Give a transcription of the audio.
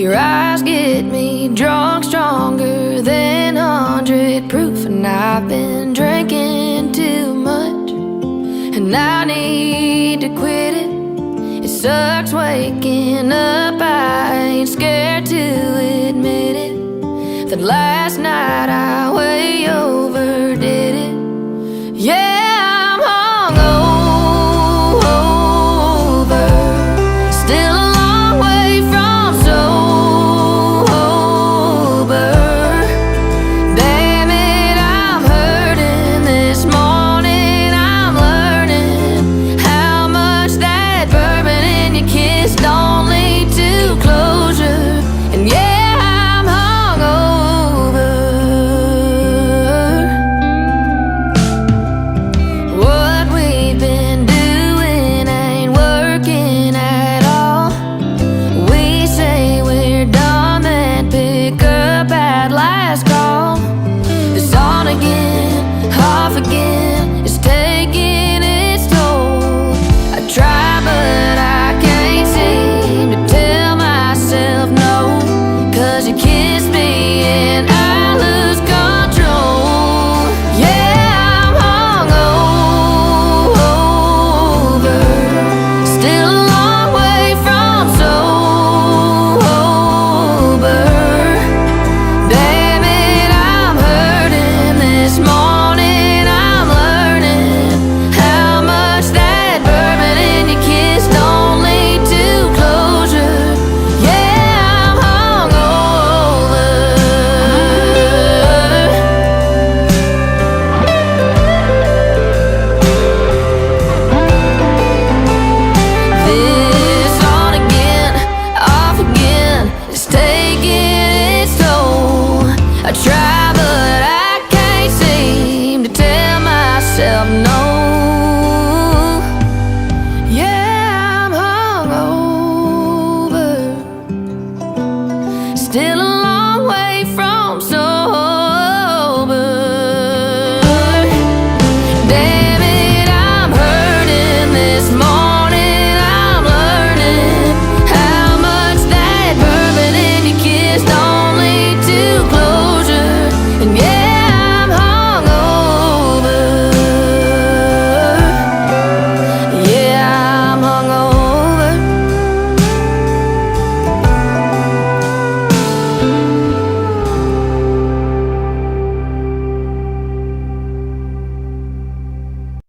Your eyes get me drunk, stronger than 100 proof. And I've been drinking too much, and I need to quit it. It sucks waking up, I ain't scared to admit it. That last night I way overdid it. Yeah, I'm hungover, still a long way from sober. Damn it, I'm hurting this morning. I'm learning how much that bourbon in your kiss don't lead to closure. And yeah, I'm hungover. What we've been doing ain't working at all. We say we're done, then pick up at last call. It's on again, off again, it's taking its toll. I try but I can't seem to tell myself no, 'cause you kiss me and I lose control. Yeah, I'm hungover, still a long way from sober. Damn it, I'm hurting this morning. I'm learning how much that bourbon in your kiss don't lead to closure. Yeah, I'm hungover. This on again, off again, it's taking its toll. I try